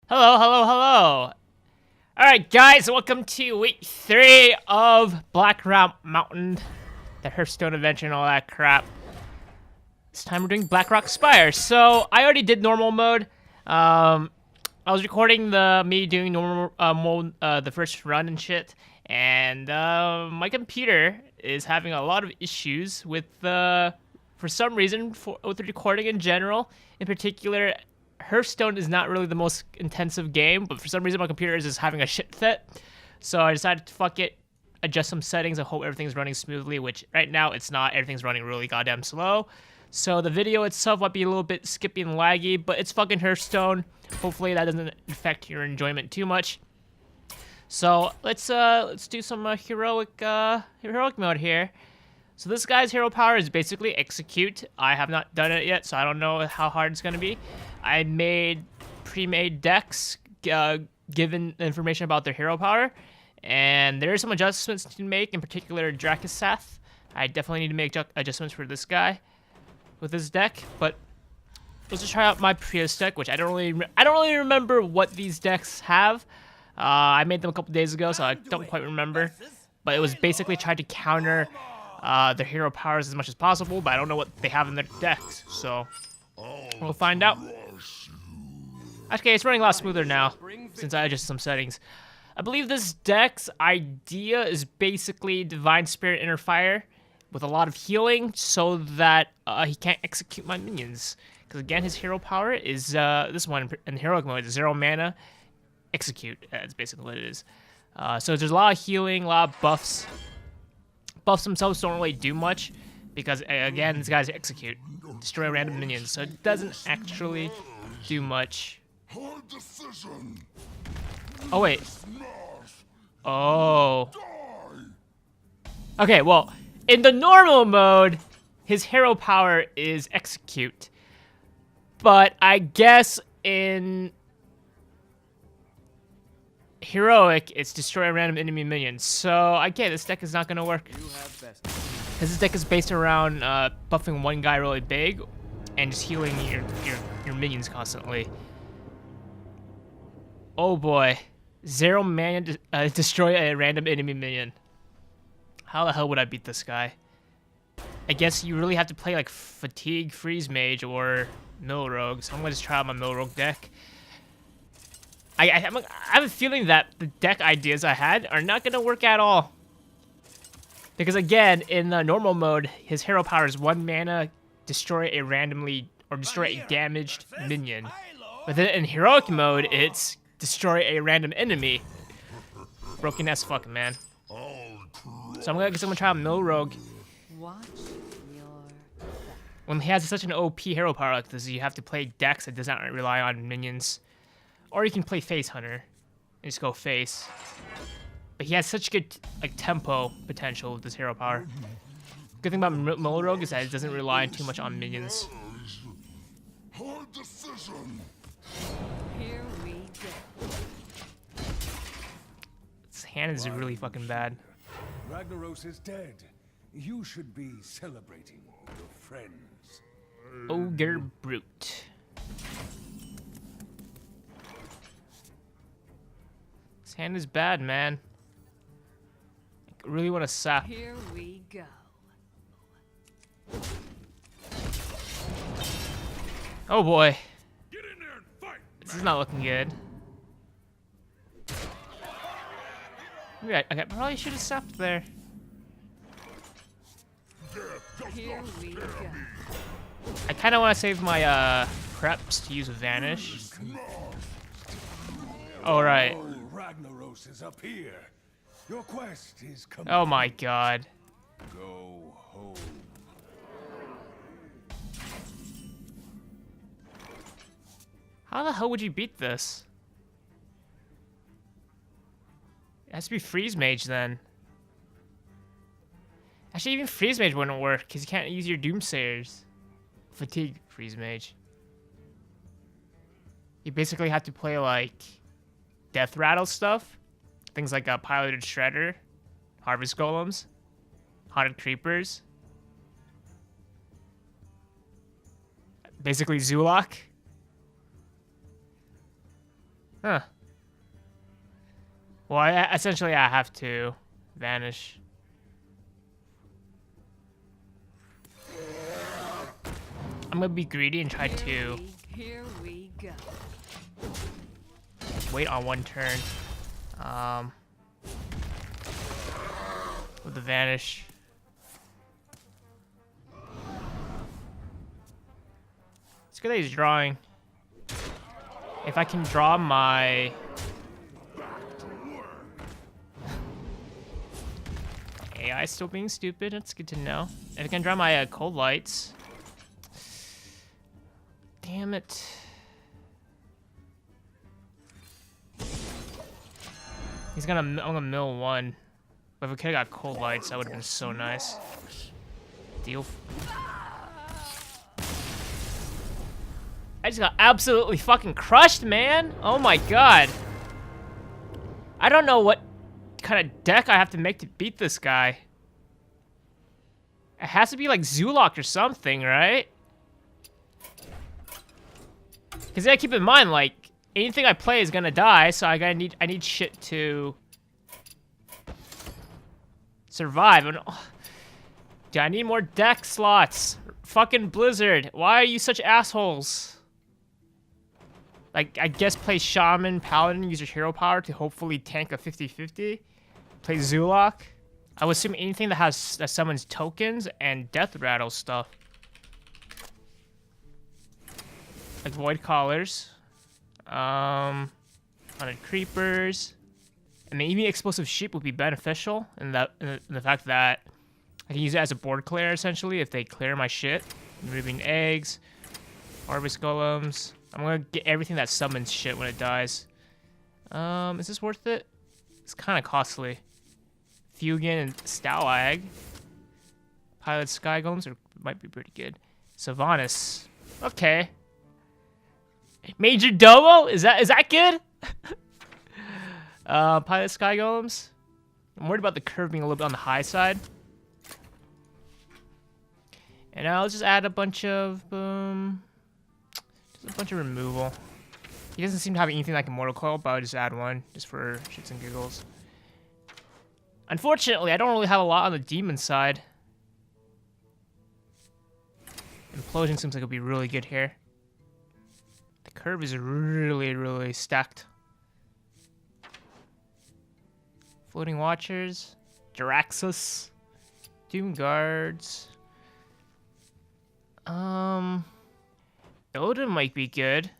Hello, hello, hello. Alright, guys, welcome to week 3 of Blackrock Mountain, the Hearthstone adventure and all that crap. This time we're doing Blackrock Spire. So, I already did normal mode. I was recording me doing normal mode, the first run and shit. And my computer is having a lot of issues with, for some reason, with the recording in general. In particular, Hearthstone is not really the most intensive game, but for some reason my computer is just having a shit fit. So I decided to fuck it, adjust some settings, and hope everything's running smoothly, which right now it's not. Everything's running really goddamn slow. So the video itself might be a little bit skippy and laggy, but it's fucking Hearthstone. Hopefully that doesn't affect your enjoyment too much. So let's do some heroic mode here. So this guy's hero power is basically execute. I have not done it yet, so I don't know how hard it's gonna be. I made pre-made decks given information about their hero power, and there are some adjustments to make, in particular Drakisath. I definitely need to make adjustments for this guy with this deck, but let's just try out my previous deck, which I don't really remember what these decks have. I made them a couple days ago, so I don't quite remember. But it was basically trying to counter their hero powers as much as possible, but I don't know what they have in their decks, so we'll find out. Okay, it's running a lot smoother now, since I adjusted some settings. I believe this deck's idea is basically Divine Spirit Inner Fire, with a lot of healing, so that he can't execute my minions. Because again, his hero power is, this one in heroic mode, 0 mana, execute. That's basically what it is. So there's a lot of healing, a lot of buffs. Buffs themselves don't really do much, because again, these guys execute. Destroy random minions, so it doesn't actually do much. Oh, wait. Oh. Okay, well, in the normal mode, his hero power is execute. But I guess in heroic, it's destroy a random enemy minion. So, okay, this deck is not gonna work. Because this deck is based around buffing one guy really big and just healing your minions constantly. Oh boy. 0 mana destroy a random enemy minion. How the hell would I beat this guy? I guess you really have to play like Fatigue, Freeze Mage, or Mill Rogue. So I'm gonna just try out my Mill Rogue deck. I have a feeling that the deck ideas I had are not gonna work at all. Because again, in the normal mode, his hero power is 1 mana, destroy a randomly, or destroy a damaged minion. But then in heroic mode, it's destroy a random enemy. Broken as fuck, man. So I'm gonna try out Mill Rogue. When he has such an OP hero power like this, you have to play decks that does not rely on minions. Or you can play Face Hunter and just go face. But he has such good like tempo potential with this hero power. Good thing about Mill Rogue is that it doesn't rely too much on minions. Hard decision. Here we go. This hand is really fucking bad. Ragnaros is dead. You should be celebrating your friends. Ogre Brute. This hand is bad, man. I really want to sap. Here we go. Oh boy. Get in there and fight. This is not looking good. Maybe I probably should have sapped there. Here we go. I kind of want to save my preps to use Vanish. All right. Oh, Ragnaros is up here. Your quest is complete. Oh my god. Go home. How the hell would you beat this? It has to be Freeze Mage then. Actually, even Freeze Mage wouldn't work because you can't use your Doomsayers. Fatigue Freeze Mage. You basically have to play like Death Rattle stuff. Things like a Piloted Shredder, Harvest Golems, Haunted Creepers. Basically Zulok. Huh. Well, essentially I have to vanish. I'm gonna be greedy and try to Here we go. wait on one turn. With the vanish. It's good that he's drawing. If I can draw my... AI still being stupid, that's good to know. If I can draw my cold lights. Damn it. I'm gonna mill one. But if we could've got cold lights, that would've been so nice. Deal. I just got absolutely fucking crushed, man. Oh my god. I don't know what kind of deck I have to make to beat this guy. It has to be like Zulok or something, right? Because you gotta keep in mind, like, anything I play is gonna die, so I need shit to survive. And dude, I need more deck slots. Fucking Blizzard, why are you such assholes? Like, I guess play Shaman, Paladin, use your hero power to hopefully tank a 50-50. Play Zulok. I would assume anything that summons tokens and death rattle stuff. Like Void Callers. 100 Creepers. And maybe Explosive Sheep would be beneficial in the fact that I can use it as a board clear, essentially, if they clear my shit. Removing eggs. Harvest Golems. I'm gonna get everything that summons shit when it dies. Is this worth it? It's kind of costly. Fugan and Stalag. Pilot Sky Golems might be pretty good. Sylvanas. Okay. Major Domo? Is that good? Pilot Sky Golems. I'm worried about the curve being a little bit on the high side. And I'll just add a bunch of just a bunch of removal. He doesn't seem to have anything like a Mortal Coil, but I'll just add one just for shits and giggles. Unfortunately, I don't really have a lot on the demon side. Implosion seems like it'll be really good here. The curve is really, really stacked. Floating Watchers, Jaraxxus, Doom Guards. Odin might be good.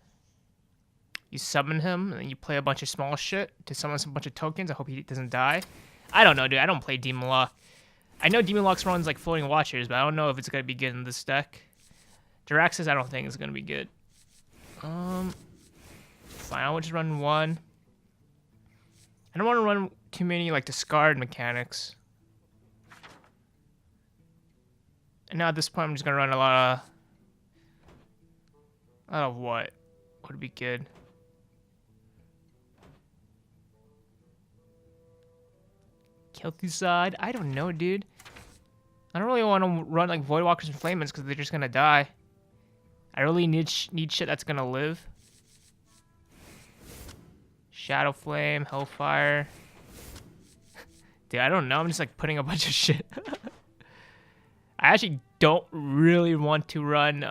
You summon him, and then you play a bunch of small shit to summon a bunch of tokens. I hope he doesn't die. I don't know, dude. I don't play Demon Lock. I know Demon Lock runs like Floating Watchers, but I don't know if it's gonna be good in this deck. Jaraxxus, I don't think is gonna be good. Fine, I'll just run one. I don't want to run too many like discard mechanics. And now at this point, I'm just gonna run a lot of what would be good. Kel'Thuzad? I don't know, dude. I don't really want to run like Voidwalkers and Flamens because they're just gonna die. I really need shit that's gonna live. Shadow Flame, Hellfire. Dude, I don't know. I'm just like putting a bunch of shit. I actually don't really want to run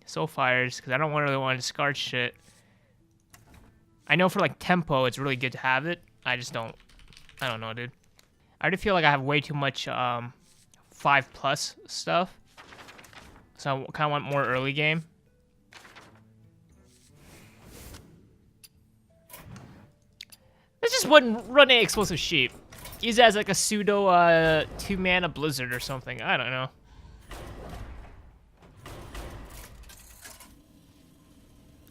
Soulfires because I don't really want to discard shit. I know for like tempo, it's really good to have it. I just don't. I don't know, dude. I already feel like I have way too much 5+ stuff. So I kind of want more early game. Let's just run a Explosive Sheep. Use it as like a pseudo 2-mana Blizzard or something. I don't know.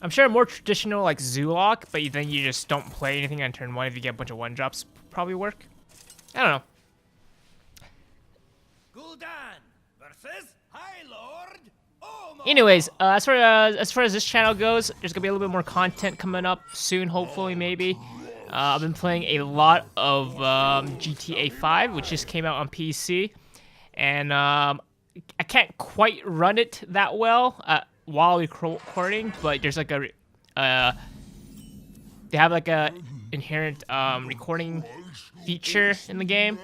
I'm sure more traditional like Zulok, but then you just don't play anything on turn 1 if you get a bunch of 1-drops. Probably work. I don't know. Gul'dan versus High Lord Omo. Anyways, as far as this channel goes, there's gonna be a little bit more content coming up soon, hopefully, maybe. I've been playing a lot of GTA 5, which just came out on PC, and I can't quite run it that well while recording, but there's like a they have like a inherent recording feature in the game.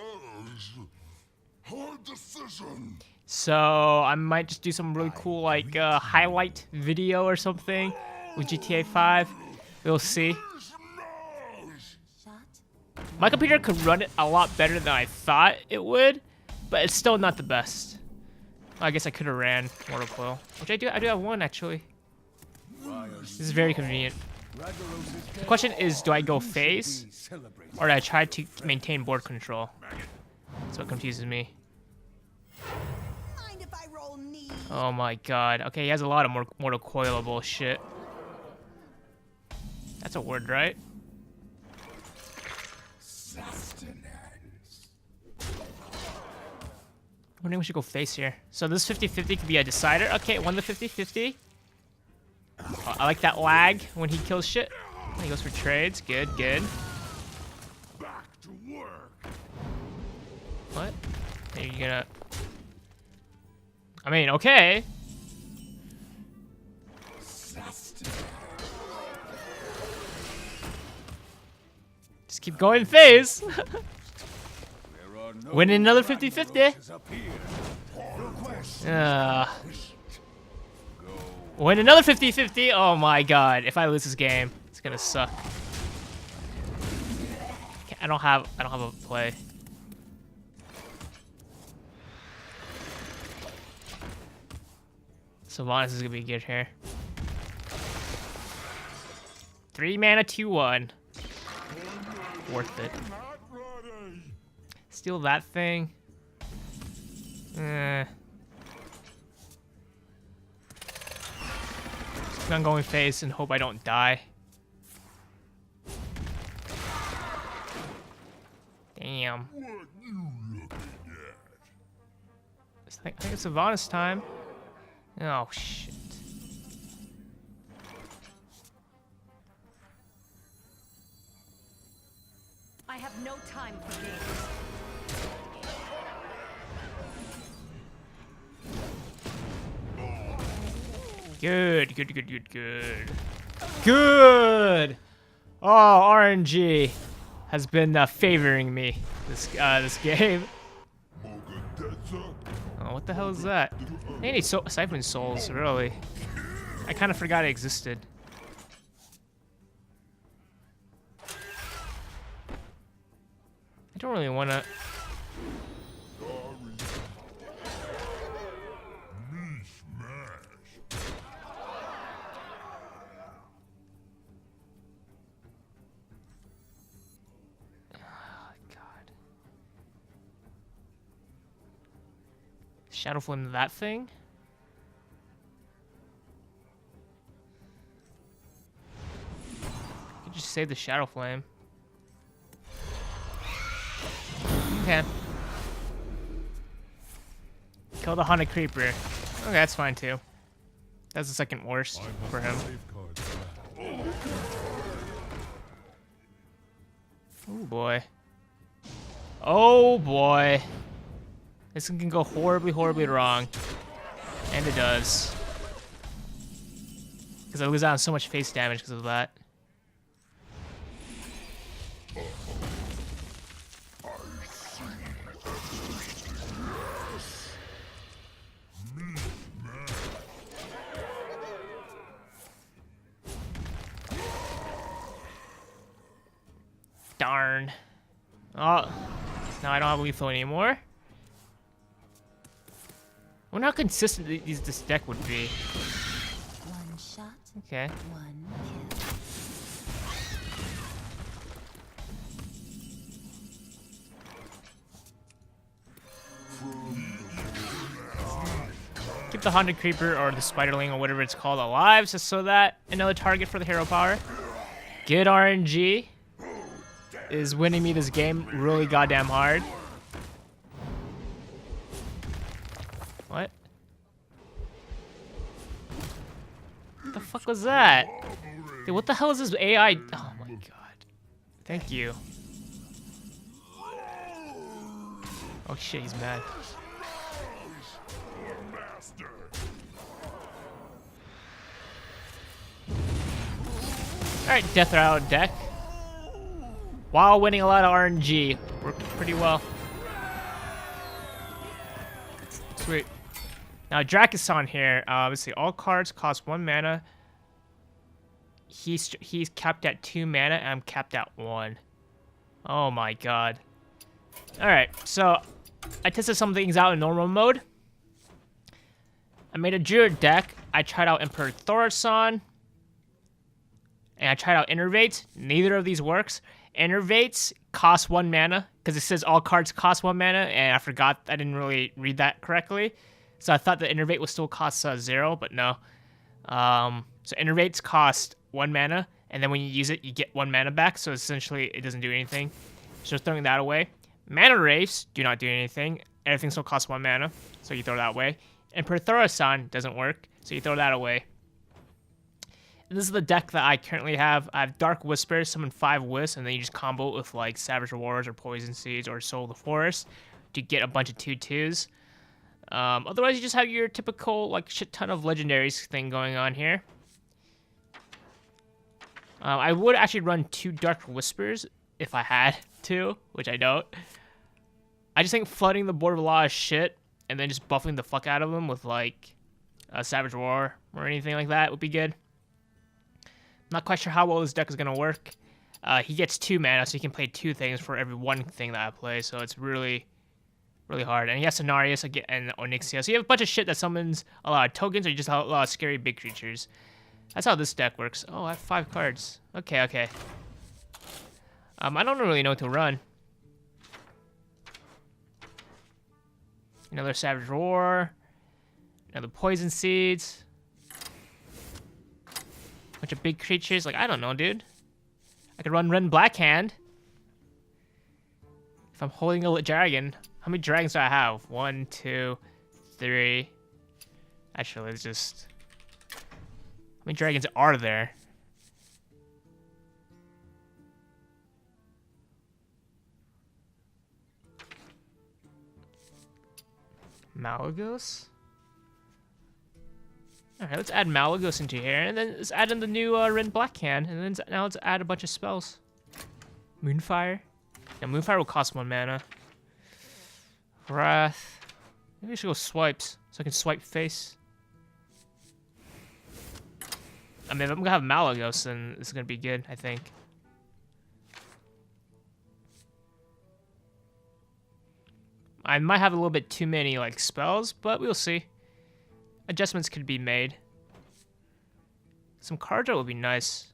Hard decision. So I might just do some really cool like highlight video or something with GTA 5. We'll see. My computer could run it a lot better than I thought it would, but it's still not the best. I guess I could have ran Mortal Coil, which I do. I do have one actually. This is very convenient. The question is, do I go phase, or do I try to maintain board control? That's what confuses me. Mind if I roll knee? Oh my god. Okay, he has a lot of Mortal Coil bullshit. That's a word, right? I think we should go face here. So this 50-50 could be a decider. Okay, won the 50-50. I like that lag when he kills shit. He goes for trades. Good, good. Back to work. What? Are you gonna... I mean, okay. Just keep going phase. Win another 50-50. Win another 50-50. Oh my god. If I lose this game, it's gonna suck. I don't have a play. Sylvanas is gonna be good here. 3 mana, 2/1. Worth it. Steal that thing. I'm going face and hope I don't die. Damn. I think it's Sylvanas time. Oh shit. I have no time for games. Good, good, good, good, good. Good! Oh, RNG has been favoring me this game. Oh, what the hell is that? They need Siphon Souls, really. I kind of forgot it existed. I don't really want to... Shadow Flame that thing? You could just save the Shadow Flame. Okay. Kill the Haunted Creeper. Okay, that's fine too. That's the second worst for him. Oh boy. Oh boy. This can go horribly, horribly wrong. And it does. Because I lose out on so much face damage because of that. Darn. Oh. Now I don't have lethal anymore. I wonder how consistent this deck would be. One shot. Okay. One kill. Keep the Haunted Creeper or the Spiderling or whatever it's called alive, just so that another target for the hero power. Good RNG is winning me this game really goddamn hard. What? What the fuck was that? Dude, what the hell is this AI? Oh my god. Thank you. Oh shit, he's mad. Alright, Death Rattle deck. While winning a lot of RNG. Worked pretty well. Sweet. Now, Dracuson here. Let's see. All cards cost 1 mana. He's capped at 2 mana, and I'm capped at 1. Oh my god. Alright, so I tested some things out in normal mode. I made a Druid deck. I tried out Emperor Thaurissan. And I tried out Innervate. Neither of these works. Innervates cost 1 mana, because it says all cards cost 1 mana, and I forgot, I didn't really read that correctly. So I thought the Innervate would still cost 0, but no. So Innervates cost 1 mana, and then when you use it, you get 1 mana back, so essentially it doesn't do anything. So throwing that away. Mana Wraiths do not do anything. Everything still costs 1 mana, so you throw that away. Emperor Thaurissan doesn't work, so you throw that away. And this is the deck that I currently have. I have Dark Whisper, summon 5 Wisps, and then you just combo it with like Savage Wars or Poison Seeds or Soul of the Forest to get a bunch of 2/2s. Otherwise, you just have your typical like shit ton of legendaries thing going on here. I would actually run 2 Dark Whispers if I had to, which I don't. I just think flooding the board with a lot of shit and then just buffing the fuck out of them with like a Savage War or anything like that would be good. Not quite sure how well this deck is gonna work. He gets 2 mana, so he can play 2 things for every 1 thing that I play, so it's really hard. And he has Cenarius again and Onyxia, so you have a bunch of shit that summons a lot of tokens, or you just have a lot of scary big creatures. That's how this deck works. Oh, I have 5 cards. Okay. I don't really know what to run. Another Savage Roar. Another Poison Seeds. Bunch of big creatures. Like, I don't know, dude. I could run Ren Blackhand. If I'm holding a dragon. How many dragons do I have? 1, 2, 3. Actually, it's just... How many dragons are there? Malagos? Alright, let's add Malagos into here, and then let's add in the new Ren Blackhand, and then now let's add a bunch of spells. Moonfire? Yeah, Moonfire will cost 1 mana. Wrath. Maybe I should go swipes, so I can swipe face. I mean, if I'm gonna have Malagos, then it's gonna be good, I think. I might have a little bit too many, like, spells, but we'll see. Adjustments could be made. Some card draw would be nice.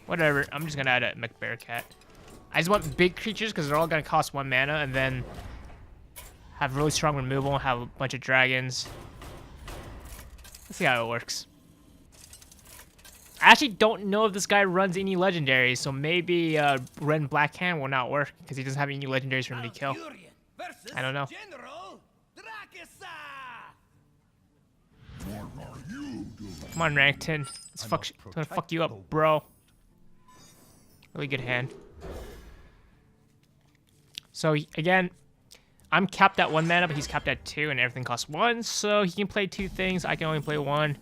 Whatever, I'm just gonna add a McBearcat. I just want big creatures because they're all gonna cost 1 mana, and then have really strong removal and have a bunch of dragons. Let's see how it works. I actually don't know if this guy runs any legendaries, so maybe Ren Blackhand will not work because he doesn't have any legendaries for him to kill. I don't know. Come on, Rankton. Let's gonna fuck you up, bro. Really good hand. So, again, I'm capped at 1 mana, but he's capped at 2, and everything costs 1, so he can play 2 things. I can only play 1.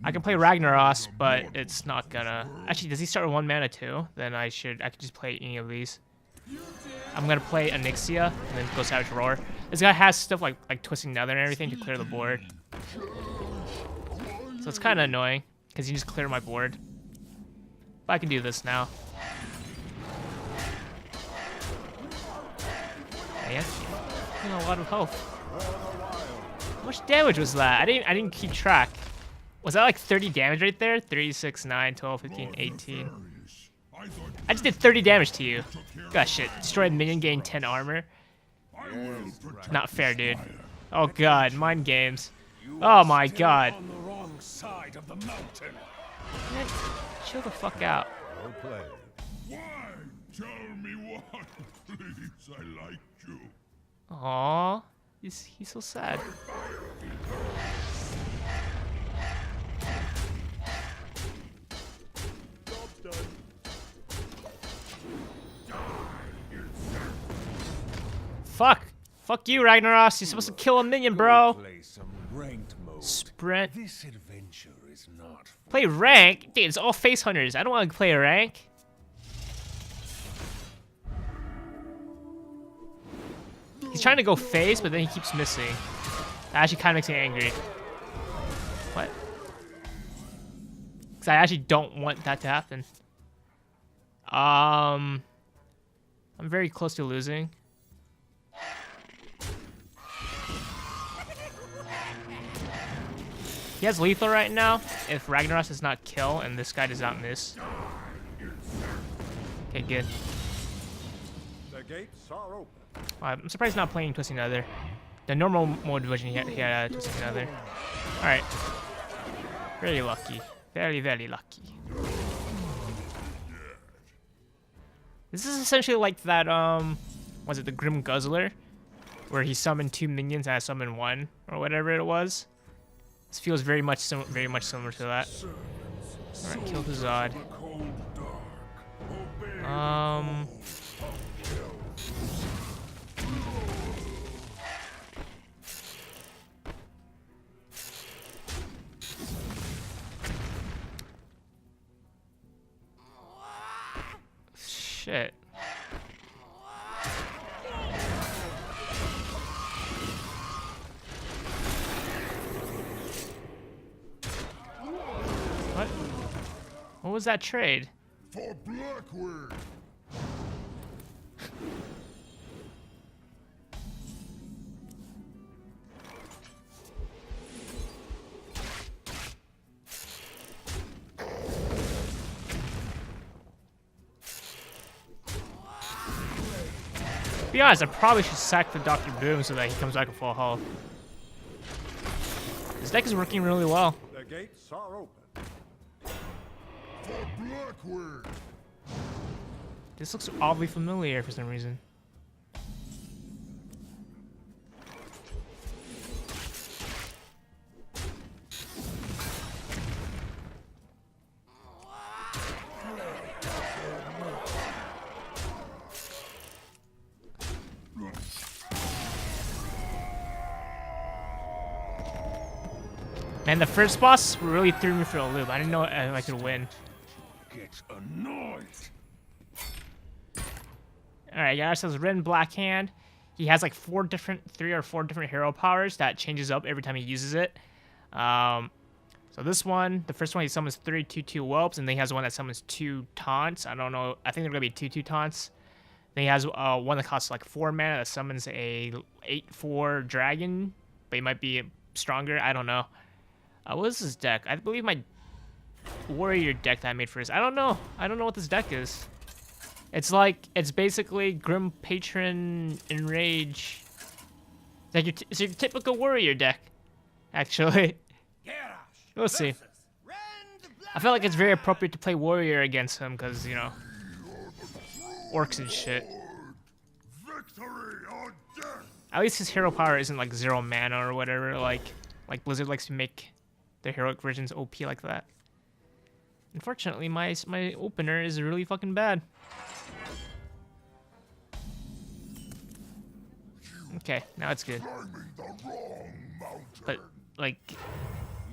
I can play Ragnaros, but it's not gonna... Actually, does he start with 1 mana too? Then I could just play any of these. I'm gonna play Onyxia, and then go Savage Roar. This guy has stuff like Twisting Nether and everything to clear the board. So it's kind of annoying, because he just cleared my board. But I can do this now. Yeah, you know, a lot of health. How much damage was that? I didn't keep track. Was that like 30 damage right there? 3, 6, 9, 12, 15, 18. I just did 30 damage to you. Gosh, shit. Destroyed minion, gained 10 armor. Not fair, dude. Oh god, mind games. Oh my god. On the wrong side of the mountain. Man, chill the fuck out. Why? Tell me why, please. I liked you. Aww. He's so sad. Fuck. Fuck you, Ragnaros. You're supposed to kill a minion, bro. Play some ranked mode. Sprint. This adventure is not for Play rank? Dude, it's all face hunters. I don't want to play a rank. He's trying to go face, but then he keeps missing. That actually kind of makes me angry. What? Because I actually don't want that to happen. I'm very close to losing. He has lethal right now. If Ragnaros does not kill and this guy does not miss. Okay, good. The gates are open. I'm surprised he's not playing Twisting Nether. The normal mode version he had Twisting Nether. Alright. Very lucky. Very, very lucky. This is essentially like that, was it the Grim Guzzler? Where he summoned 2 minions and I summoned 1, or whatever it was. This feels very much similar to that. Alright, kill Huzad. Shit. What? What was that trade? For Blackrock. To be honest, I probably should sack the Dr. Boom so that he comes back at full health. This deck is working really well. The gates are open. For Blackrock. This looks oddly familiar for some reason. And the first boss really threw me for a loop. I didn't know I could win. Get annoyed. Alright, yeah, so red and black hand. He has like 3 or 4 different hero powers that changes up every time he uses it. So this one, the first one, he summons 3 2/2 whelps, and then he has one that summons 2 taunts. I don't know. I think they're gonna be 2/2 taunts. Then he has one that costs like 4 mana that summons a 8/4 dragon, but he might be stronger. I don't know. What is this deck? I believe my warrior deck that I made first. I don't know. I don't know what this deck is. It's basically Grim Patron Enrage. It's your typical warrior deck, actually. We'll see. I feel like it's very appropriate to play warrior against him because, you know, orcs and shit. Victory or death. At least his hero power isn't like 0 mana or whatever, like Blizzard likes to make their heroic versions OP like that. Unfortunately, my opener is really fucking bad. Okay, now it's good. But like,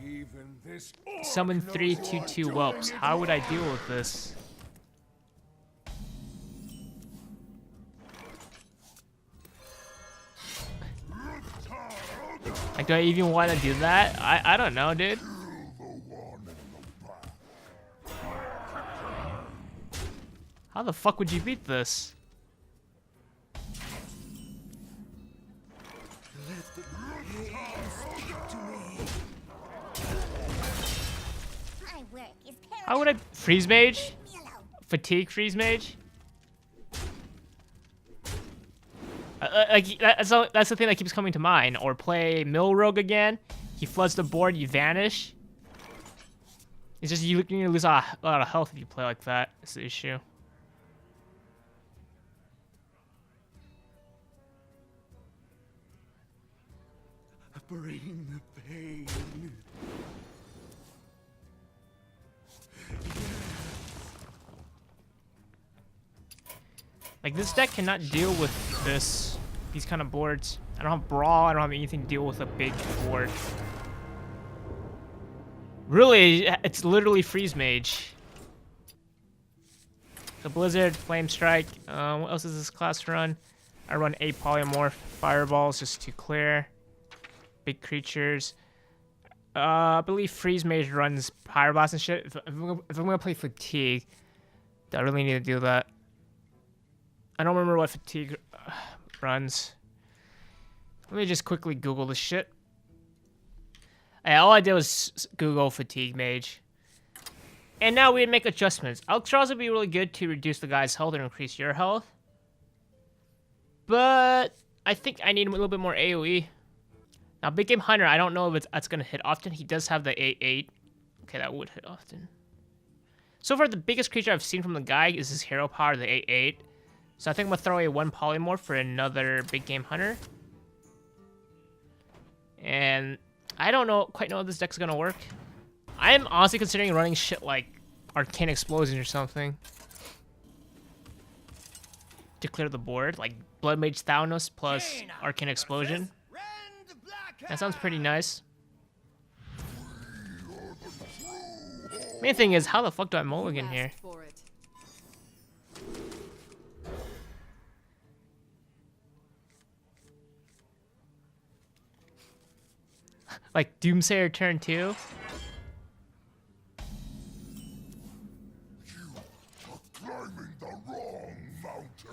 Even this summon 3 2/2 whelps. How would I deal with this? Like, do I even want to do that? I don't know, dude. How the fuck would you beat this? My work is How would I freeze mage? Fatigue freeze mage? Like that's the thing that keeps coming to mind. Or play Mill Rogue again. He floods the board, you vanish. It's just you lose a lot of health if you play like that. That's the issue. bring the pain. Like, this deck cannot deal with this these kind of boards. I don't have Brawl, I don't have anything to deal with a big board. Really, it's literally Freeze Mage. So Blizzard, Flame Strike, what else does this class run? I run 8 Polymorph, Fireballs just to clear. Big creatures. I believe Freeze Mage runs Pyro Blast and shit. If I'm gonna play Fatigue, do I really need to do that? I don't remember what Fatigue runs. Let me just quickly Google this shit. Yeah, all I did was Google Fatigue Mage. And now we make adjustments. Alcatraz would be really good to reduce the guy's health and increase your health. But I think I need a little bit more AoE. Now, Big Game Hunter, I don't know if that's going to hit often. He does have the 8/8. Okay, that would hit often. So far, the biggest creature I've seen from the guy is his hero power, the 8/8. So I think I'm going to throw away 1 Polymorph for another Big Game Hunter. And I don't quite know if this deck's going to work. I'm honestly considering running shit like Arcane Explosion or something. To clear the board, like Blood Mage Thanos plus Arcane Explosion. That sounds pretty nice. Main thing is, how the fuck do I mulligan here? Like Doomsayer turn 2? You are climbing the wrong mountain.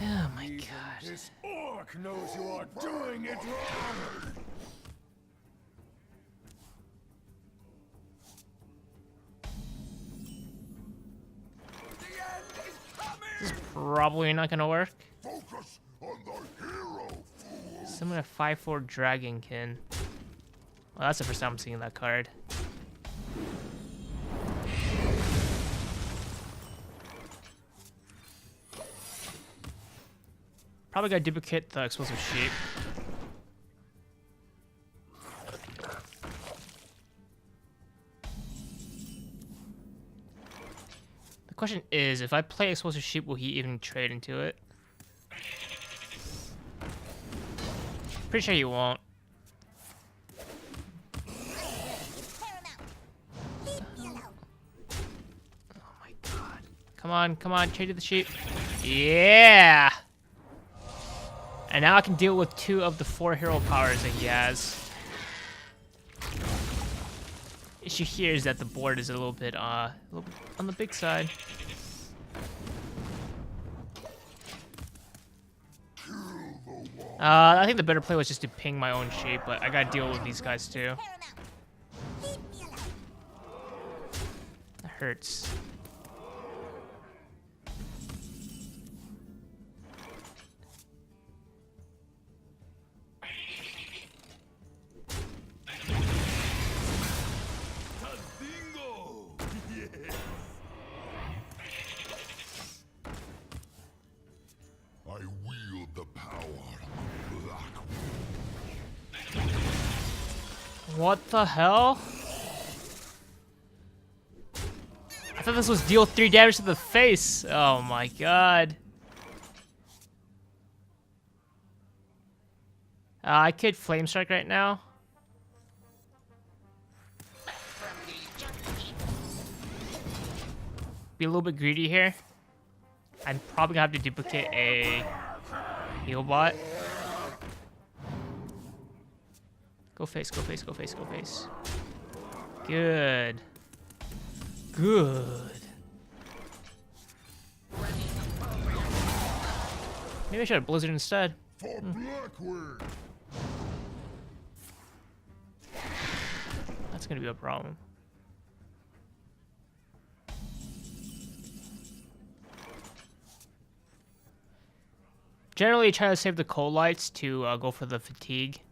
Oh my god. This orc knows you are doing it wrong. This is probably not gonna work. Focus on the hero, fool. Summon a 5/4 Dragonkin. Well, that's the first time I'm seeing that card. Probably gotta duplicate the Explosive Sheep. The question is, if I play Explosive Sheep, will he even trade into it? Pretty sure he won't. Oh my god. Come on, come on, trade to the sheep. Yeah! And now I can deal with 2 of the 4 hero powers that he has. Issue here is that the board is a little bit on the big side. I think the better play was just to ping my own sheep, but I gotta deal with these guys too. That hurts. I wield the power of Blackrock. What the hell? I thought this was deal 3 damage to the face. Oh my god. I could Flame Strike right now. Be a little bit greedy here. I'm probably gonna have to duplicate a heal bot. Go face, go face, go face, go face. Good. Good. Maybe I should have Blizzard instead. For Blackrock. That's gonna be a problem. Generally, try to save the cold lights to go for the fatigue.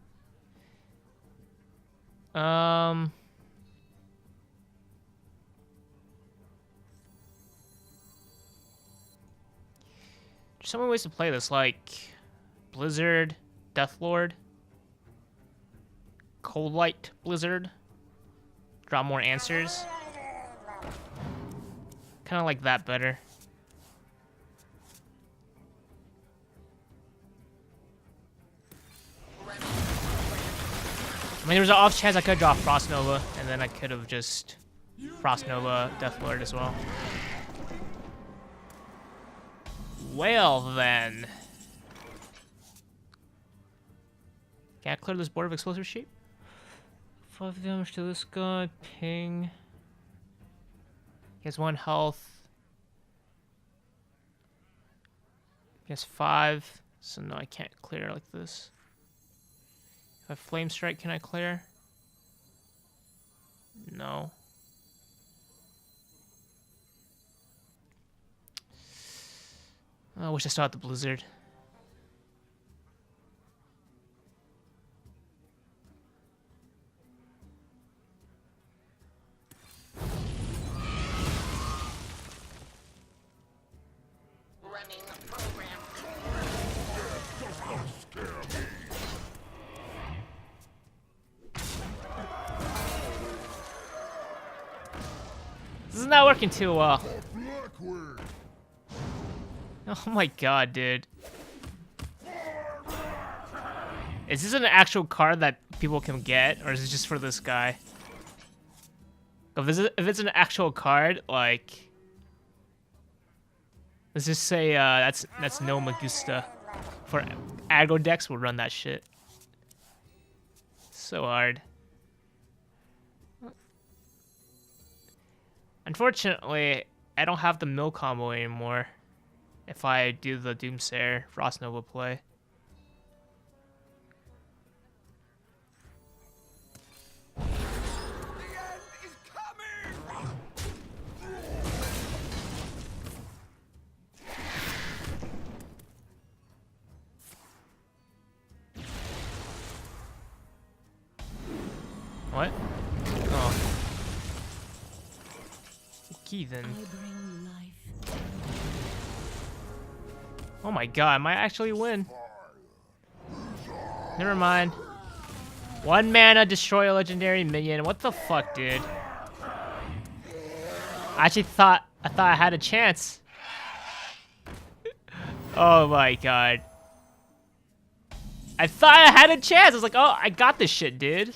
There's so many ways to play this, like Blizzard, Deathlord, Cold Light Blizzard, draw more answers. Kind of like that better. I mean, there was an off chance I could draw Frost Nova, and then I could have just Frost Nova Death Lord as well. Well then. Can I clear this board of explosive sheep? 5 damage to this guy, ping. He has 1 health. He has 5, so no, I can't clear like this. If I Flame Strike, can I clear? No. I wish I still had the Blizzard. Running the program. This is not working too well. Oh my god, dude. Is this an actual card that people can get, or is it just for this guy? If it's an actual card, like... Let's just say that's no Magusta. For aggro decks, we'll run that shit. So hard. Unfortunately, I don't have the mill combo anymore. If I do the Doomsayer Frost Nova play. The end is coming! What? Oh. Key then. Oh my god, I might actually win. Never mind. 1 mana, destroy a legendary minion. What the fuck, dude? I actually thought I had a chance. Oh my god. I thought I had a chance. I was like, oh, I got this shit, dude.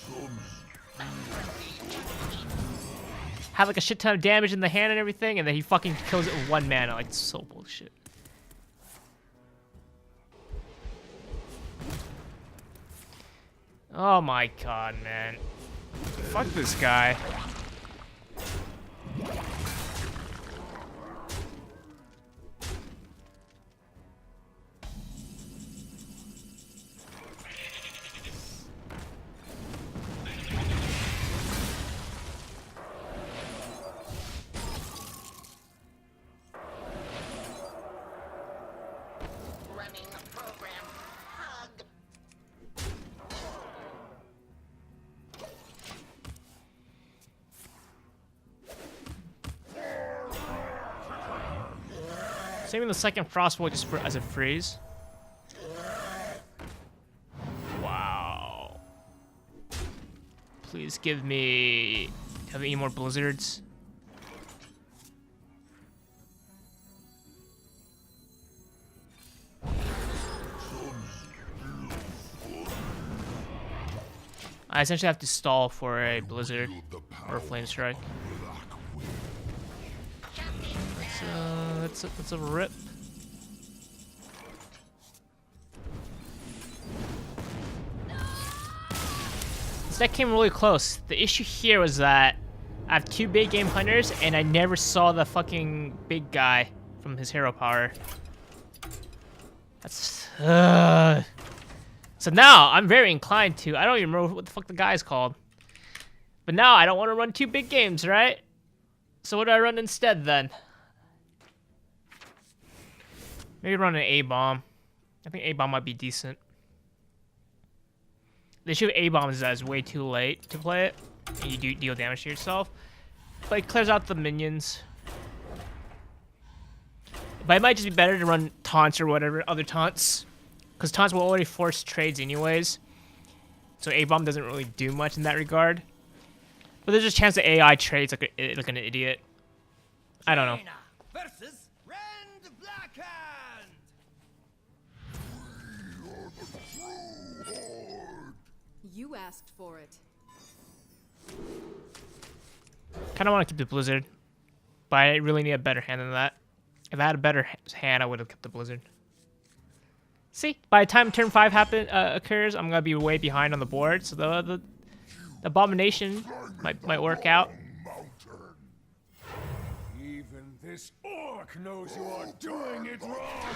Have like a shit ton of damage in the hand and everything, and then he fucking kills it with 1 mana. Like, so bullshit. Oh my god, man. Fuck this guy. Running the program. Hug. Saving the second Frostbolt just for as a freeze. Wow. Please give me... Have any more blizzards? I essentially have to stall for a blizzard or a flame strike. That's a rip. This deck came really close. The issue here was that I have 2 big game hunters and I never saw the fucking big guy from his hero power. That's so now I'm very inclined to. I don't even remember what the fuck the guy's called. But now I don't want to run 2 big games, right? So what do I run instead then? Maybe run an A-bomb. I think A-bomb might be decent. The issue with A-bomb is that it's way too late to play it, and you do deal damage to yourself. But it clears out the minions. But it might just be better to run taunts or whatever, other taunts. Because taunts will already force trades anyways. So A-bomb doesn't really do much in that regard. But there's just a chance that AI trades like an idiot. I don't know. China versus Rand Blackhand! You asked for it. Kind of want to keep the Blizzard, but I really need a better hand than that. If I had a better hand, I would have kept the Blizzard. See, by the time turn 5 occurs, I'm gonna be way behind on the board, so the Abomination might work out. Even this orc knows you are doing it wrong.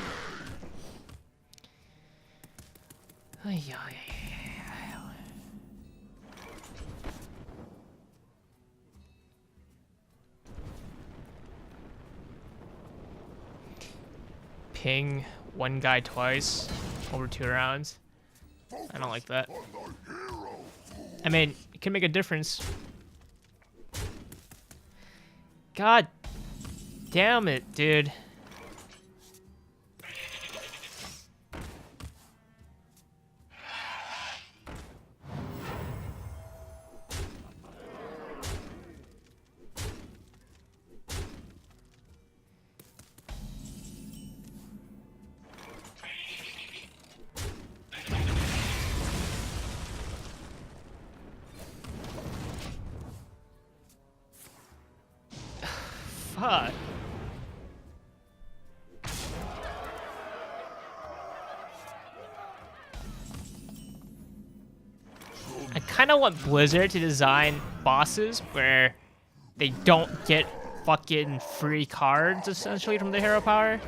Ay, ay, ay. Ping one guy twice over 2 rounds. I don't like that. I mean, it can make a difference. God damn it, dude. Fuck. I kind of want Blizzard to design bosses where they don't get fucking free cards, essentially, from the hero power.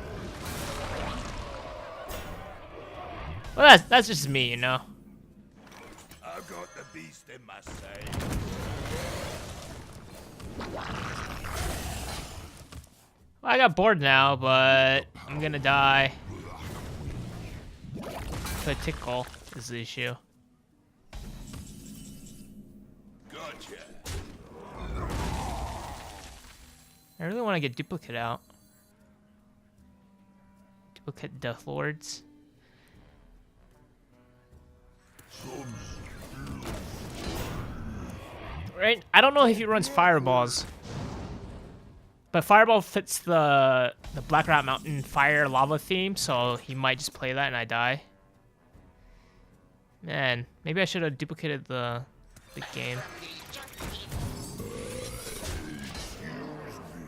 Well, that's just me, you know? I've got the beast in my sight. Well, I got bored now, but I'm gonna die. The tickle is the issue. Gotcha. I really want to get duplicate out. Duplicate Death Lords. Right? I don't know if he runs fireballs. But Fireball fits the Blackrock Mountain fire lava theme, so he might just play that and I die. Man, maybe I should have duplicated the game.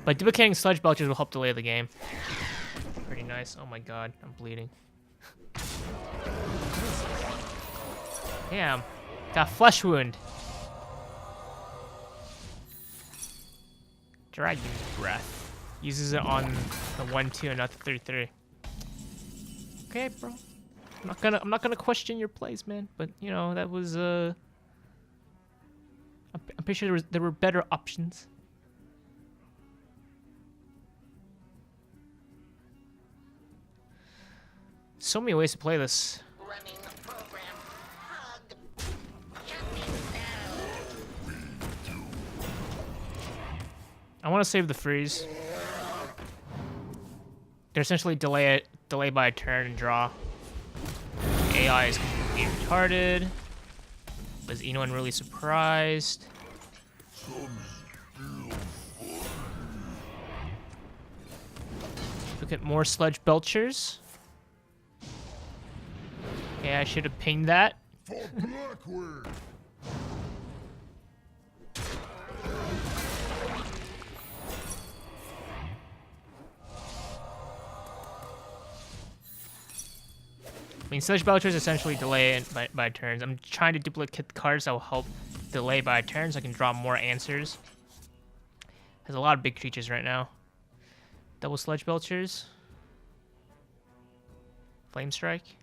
But duplicating Sludge Belchers will help delay the game. Pretty nice. Oh my god, I'm bleeding. Damn. Got Flesh Wound. Dragon Breath. Uses it on the 1-2 and not the 3-3. Okay, bro. I'm not gonna question your plays, man. But you know, that was I'm pretty sure there were better options. So many ways to play this. Running the program. Hug. Jumping down. I want to save the freeze. They're essentially delay by a turn and draw. AI is completely retarded. Was anyone really surprised? Look at more Sludge Belchers. Okay, I should have pinged that. For Blackrock. I mean, Sludge Belchers essentially delay it by turns. I'm trying to duplicate the cards that will help delay by turns so I can draw more answers. Has a lot of big creatures right now. Double Sludge Belchers. Flame Strike.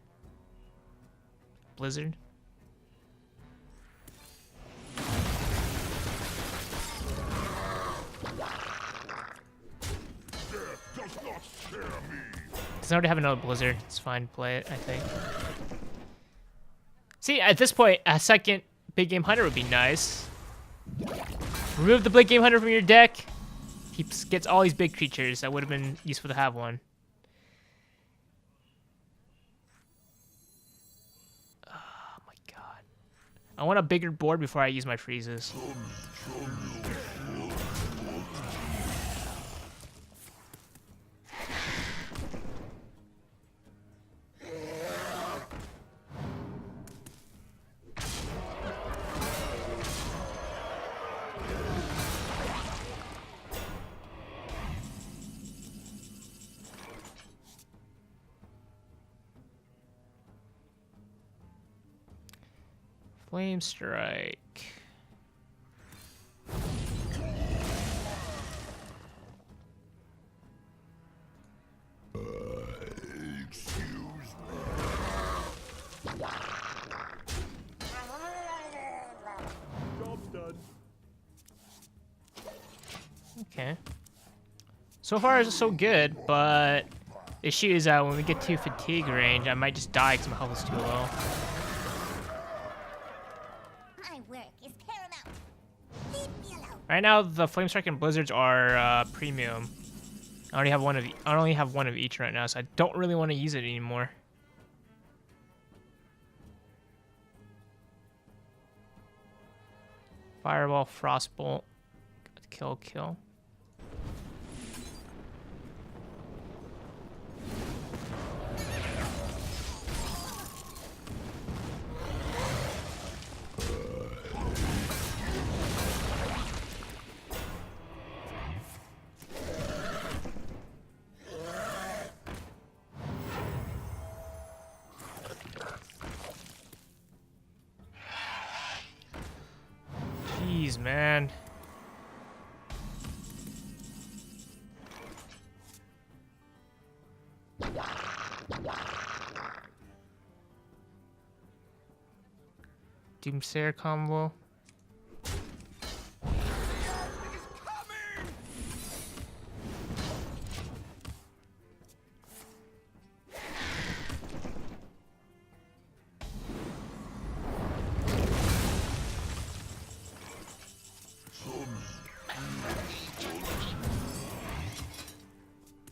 Blizzard. Death does not scare me. Does I already have another Blizzard? It's fine to play it, I think. See, at this point, a second Big Game Hunter would be nice. Remove the Big Game Hunter from your deck. He gets all these big creatures. That would have been useful to have one. Oh my god. I want a bigger board before I use my freezes. Flame strike. Excuse me. Job's done. Okay. So far, it's so good, but the issue is that when we get to fatigue range, I might just die because my health is too low. My work is paramount. Leave me alone. Right now, the Flame Strike and Blizzards are premium. I only have one of each right now, so I don't really want to use it anymore. Fireball, Frostbolt, kill. Jeez, man. Doomsayer combo.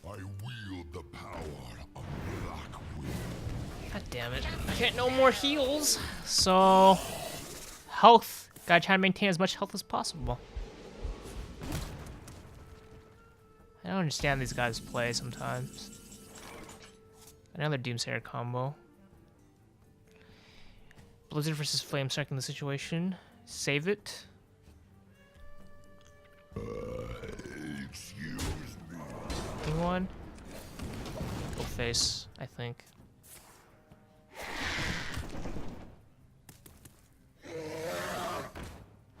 I wield the power of Blackrock. God damn it. I can't no more heals. So, health. Gotta try to maintain as much health as possible. I don't understand these guys' play sometimes. Another Doomsayer combo. Blizzard versus Flame Strike in the situation. Save it. Excuse me. King one. Full face, I think.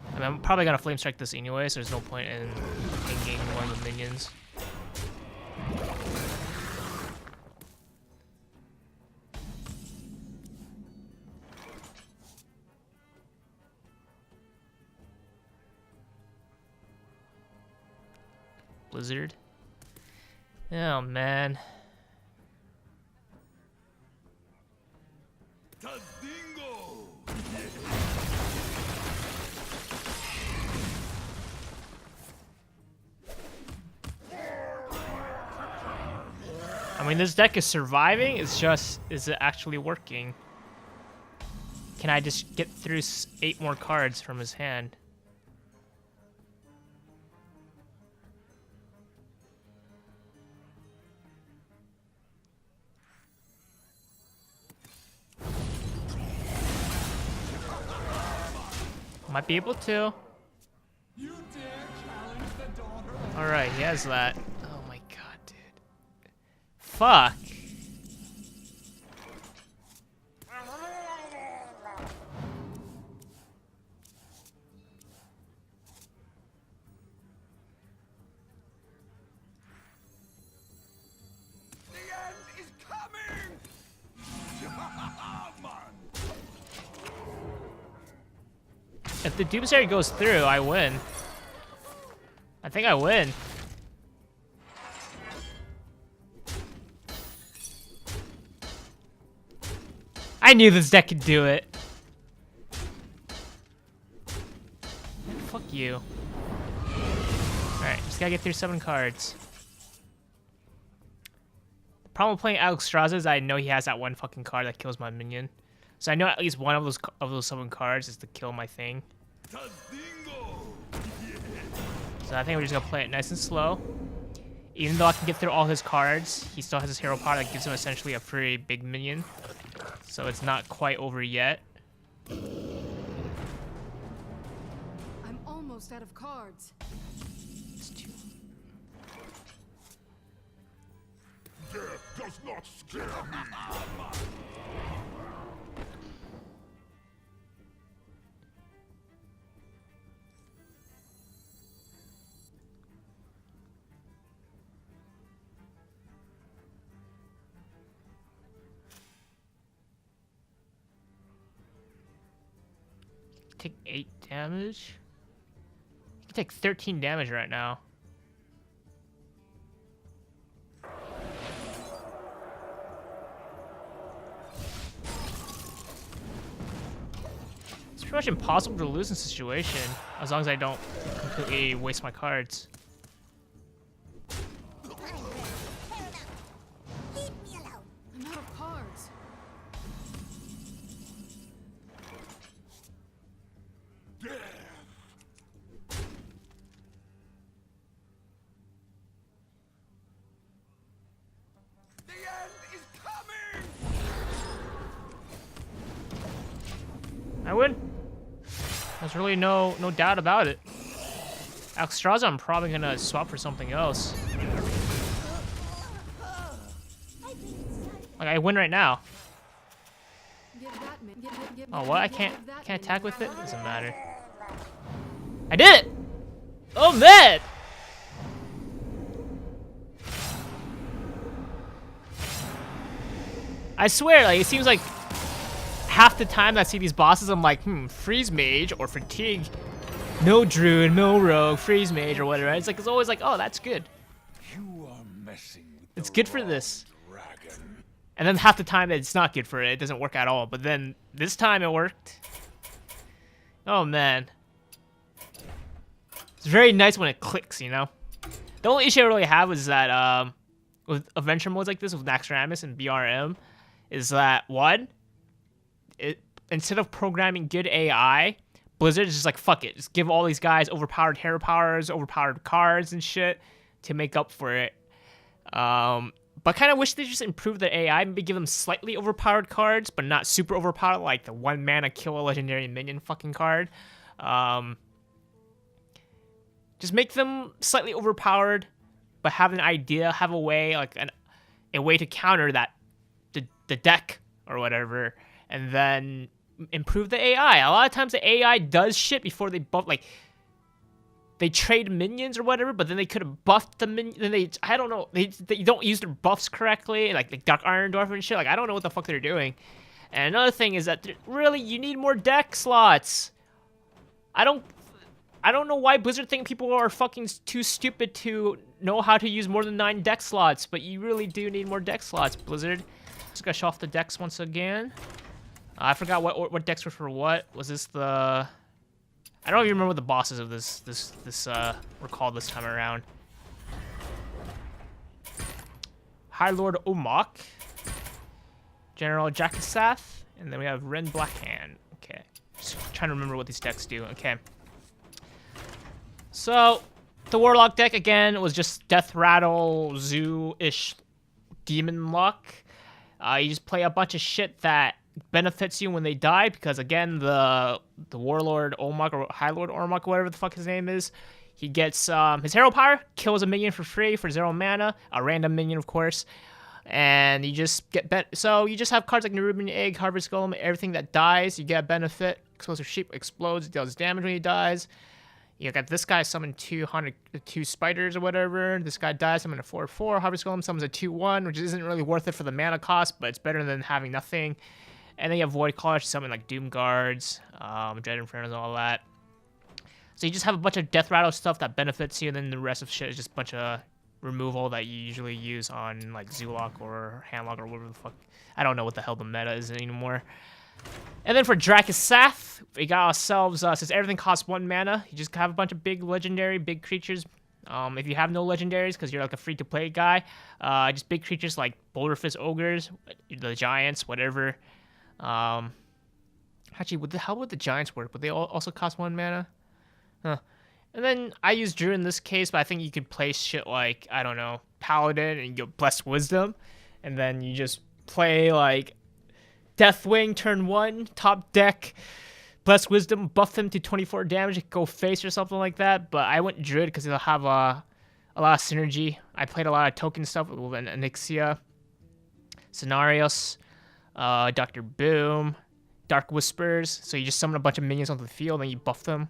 I mean, I'm probably gonna Flame Strike this anyway, so there's no point in pinging one of the minions. Blizzard. Oh man. Tazingo! I mean, this deck is surviving. It's just, is it actually working? Can I just get through 8 more cards from his hand? Might be able to. Alright, he has that. Oh my god, dude. Fuck. The end is coming! Man! If the Doomsayer goes through, I win. I think I win. I knew this deck could do it. Fuck you. Alright, just gotta get through 7 cards. The problem with playing Alex Straza is I know he has that one fucking card that kills my minion. So I know at least one of those 7 cards is to kill my thing. Tazingo! So I think we're just gonna play it nice and slow. Even though I can get through all his cards, he still has his hero power that gives him essentially a pretty big minion. So it's not quite over yet. I'm almost out of cards. It's too... Death does not scare me. Take 8 damage. You can take 13 damage right now. It's pretty much impossible to lose in this situation as long as I don't completely waste my cards. Leave me alone. I'm out of cards. The end is coming! I win. There's really no doubt about it. Alexstrasza, I'm probably gonna swap for something else. Like I win right now. Give that min- give- Oh what? I give can't that attack with minion. it. Doesn't matter. I did it! Oh man! I swear, like it seems like half the time I see these bosses, I'm like, freeze mage or fatigue. No druid, no rogue, freeze mage or whatever. It's like it's always like, oh, that's good. You are messing with It's the good for wrong this. dragon. And then half the time it's not good for it. It doesn't work at all. But then this time it worked. Oh man. It's very nice when it clicks, you know? The only issue I really have is that with adventure modes like this with Naxxramas and BRM is that one, instead of programming good AI, Blizzard is just like, fuck it. Just give all these guys overpowered hero powers, overpowered cards and shit to make up for it. But kind of wish they just improved the AI, maybe give them slightly overpowered cards, but not super overpowered, like the 1 mana kill a legendary minion fucking card. Just make them slightly overpowered, but have an idea, have a way, like a way to counter that, the deck or whatever, and then improve the AI. A lot of times the AI does shit before they buff, like they trade minions or whatever, but then they could have buffed the minion. Then I don't know, they don't use their buffs correctly, like Dark Iron Dwarf and shit. Like I don't know what the fuck they're doing. And another thing is that really you need more deck slots. I don't know why Blizzard think people are fucking too stupid to know how to use more than 9 deck slots, but you really do need more deck slots, Blizzard. Just gotta show off the decks once again. I forgot what decks were for what. Was this the? I don't even remember what the bosses of this were called this time around. High Lord Omok, General Jackasath, and then we have Ren Blackhand. Okay, just trying to remember what these decks do. Okay. So, the Warlock deck, again, was just Death Rattle, Zoo-ish Demon Luck. You just play a bunch of shit that benefits you when they die, because, again, the Warlord Omok, or High Lord Omok, whatever the fuck his name is, he gets his Hero Power, kills a minion for free for 0 mana, a random minion, of course, and you just get so you just have cards like Nerubian Egg, Harvest Golem, everything that dies, you get a benefit. Explosive Sheep explodes, deals damage when he dies. You got this guy summon 2 spiders or whatever. This guy dies, summon a 4/4. Harvest Golem summons a 2/1, which isn't really worth it for the mana cost, but it's better than having nothing. And then you have Void Caller, summon like Doom Guards, Dread Infernos, and all that. So you just have a bunch of Death Rattle stuff that benefits you, and then the rest of shit is just a bunch of removal that you usually use on like Zoolock or Handlock or whatever the fuck. I don't know what the hell the meta is anymore. And then for Jackasath, we got ourselves, since everything costs 1 mana, you just have a bunch of big creatures. If you have no legendaries, because you're like a free-to-play guy, just big creatures like Boulderfist Ogres, the Giants, whatever. Actually, how would the Giants work? Would they also cost 1 mana? Huh. And then I use Druid in this case, but I think you could play shit like, I don't know, Paladin, and you get Blessed Wisdom, and then you just play like Deathwing turn 1, top deck, Blessed Wisdom, buff them to 24 damage, go face or something like that. But I went Druid because it'll have a lot of synergy. I played a lot of token stuff with Onyxia, Scenarios, Dr. Boom, Dark Whispers. So you just summon a bunch of minions onto the field and you buff them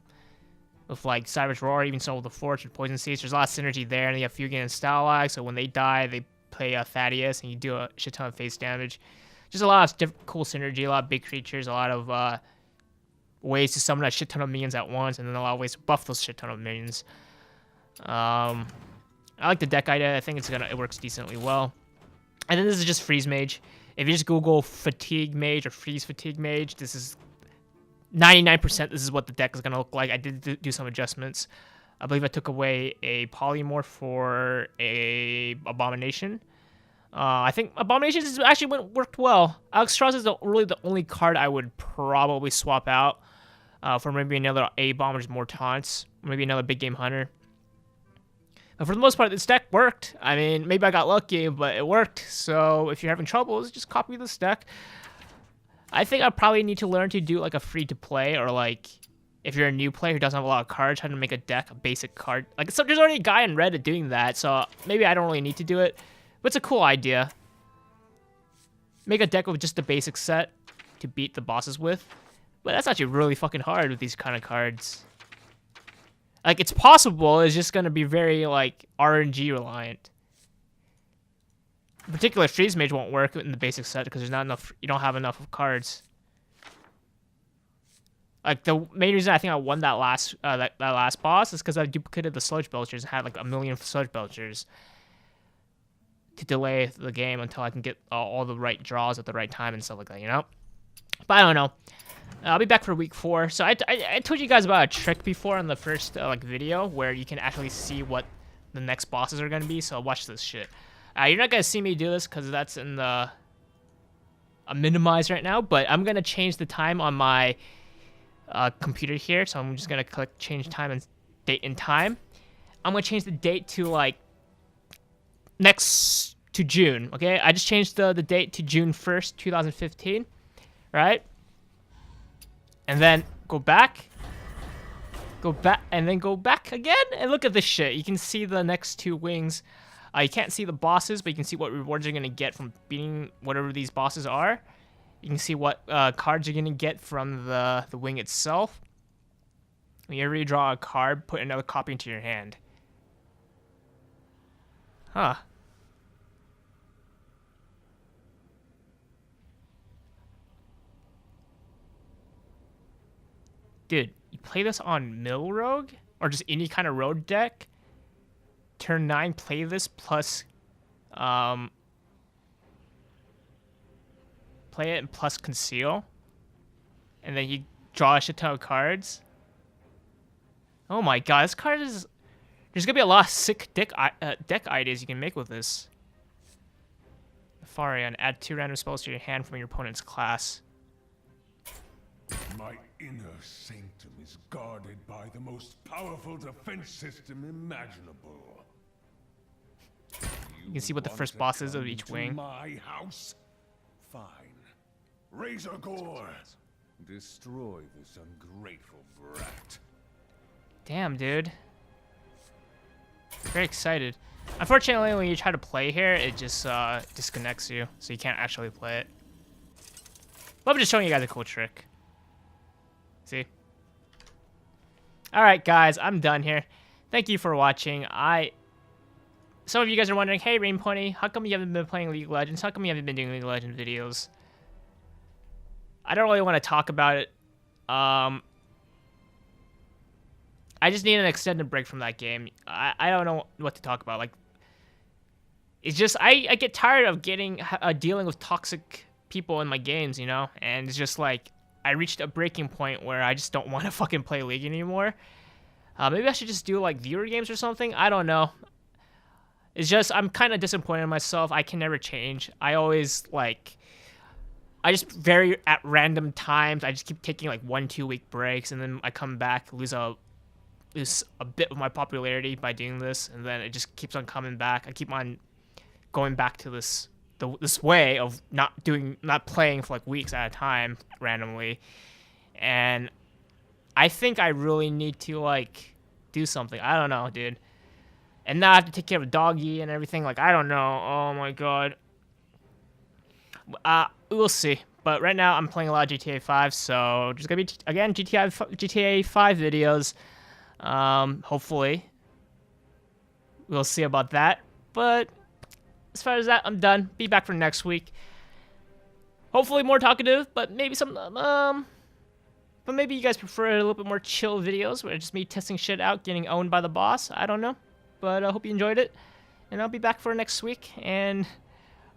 with like Savage Roar, even Soul of the Forge, or Poison Seeds. There's a lot of synergy there, and you have Fugian and Stalag. So when they die, they play Thaddeus, and you do a shit ton of face damage. Just a lot of cool synergy, a lot of big creatures, a lot of ways to summon a shit ton of minions at once, and then a lot of ways to buff those shit ton of minions. I like the deck idea. I think it works decently well. And then this is just Freeze Mage. If you just Google Fatigue Mage or Freeze Fatigue Mage, this is 99%. This is what the deck is gonna look like. I did do some adjustments. I believe I took away a Polymorph for a Abomination. I think Abomination actually worked well. Alex Strauss is really the only card I would probably swap out for maybe another A-Bomb or just more taunts. Maybe another Big Game Hunter. But for the most part, this deck worked. I mean, maybe I got lucky, but it worked. So if you're having troubles, just copy this deck. I think I probably need to learn to do like a free-to-play, or like if you're a new player who doesn't have a lot of cards, trying to make a deck, a basic card. Like, so there's already a guy in Reddit doing that, so maybe I don't really need to do it. But it's a cool idea. Make a deck with just the basic set to beat the bosses with. But that's actually really fucking hard with these kind of cards. Like, it's possible, it's just gonna be very, like, RNG reliant. In particular, Freeze Mage won't work in the basic set because there's not enough, you don't have enough of cards. Like, the main reason I think I won that last boss is because I duplicated the Sludge Belchers and had, like, 1,000,000 Sludge Belchers to delay the game until I can get all the right draws at the right time and stuff like that, you know? But I don't know. I'll be back for week 4. So I told you guys about a trick before in the first like video where you can actually see what the next bosses are gonna be. So watch this shit. You're not gonna see me do this because that's in the minimize right now. But I'm gonna change the time on my computer here. So I'm just gonna click change time and date and time. I'm gonna change the date to like next to June. Okay, I just changed the date to June 1st, 2015. Right? And then go back, and then go back again, and look at this shit. You can see the next 2 wings. You can't see the bosses, but you can see what rewards you're gonna get from beating whatever these bosses are. You can see what cards you're gonna get from the wing itself. Whenever you draw a card, put another copy into your hand. Huh. Dude, you play this on Mill Rogue? Or just any kind of road deck? Turn 9, play this plus... play it and plus conceal. And then you draw a shit ton of cards. Oh my god, this card is... There's gonna be a lot of sick deck ideas you can make with this. Nefarian, add 2 random spells to your hand from your opponent's class. My inner sanctum is guarded by the most powerful defense system imaginable. You can see what the first boss is of each wing. My house? Fine. Razor Gore! Destroy this ungrateful brat. Damn, dude. Very excited. Unfortunately, when you try to play here, it just disconnects you, so you can't actually play it. But I'm just showing you guys a cool trick. See? Alright, guys, I'm done here. Thank you for watching. Some of you guys are wondering, hey, Rain Pony, how come you haven't been playing League of Legends? How come you haven't been doing League of Legends videos? I don't really want to talk about it. I just need an extended break from that game. I don't know what to talk about. Like, it's just, I get tired of dealing with toxic people in my games, you know? And it's just like, I reached a breaking point where I just don't want to fucking play League anymore. Maybe I should just do like viewer games or something. I don't know. It's just I'm kind of disappointed in myself. I can never change. I always I just very at random times. I just keep taking like 1-2 week breaks, and then I come back, lose a bit of my popularity by doing this, and then it just keeps on coming back. I keep on going back to this way of not playing for like weeks at a time randomly, and I think I really need to like do something. I don't know, dude. And now I have to take care of a doggy and everything. Like, I don't know. Oh my god. We'll see. But right now I'm playing a lot of GTA 5, so there's gonna be again GTA 5 videos. Hopefully. We'll see about that. But as far as that, I'm done. Be back for next week. Hopefully more talkative, but maybe some But maybe you guys prefer a little bit more chill videos where it's just me testing shit out, getting owned by the boss. I don't know. But I hope you enjoyed it. And I'll be back for next week. And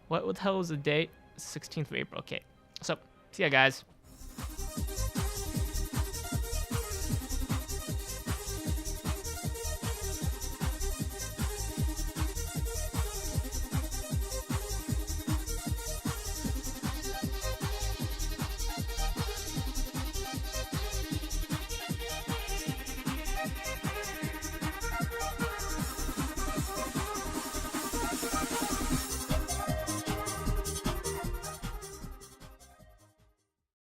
what the hell was the date? 16th of April. Okay. So, see ya, guys.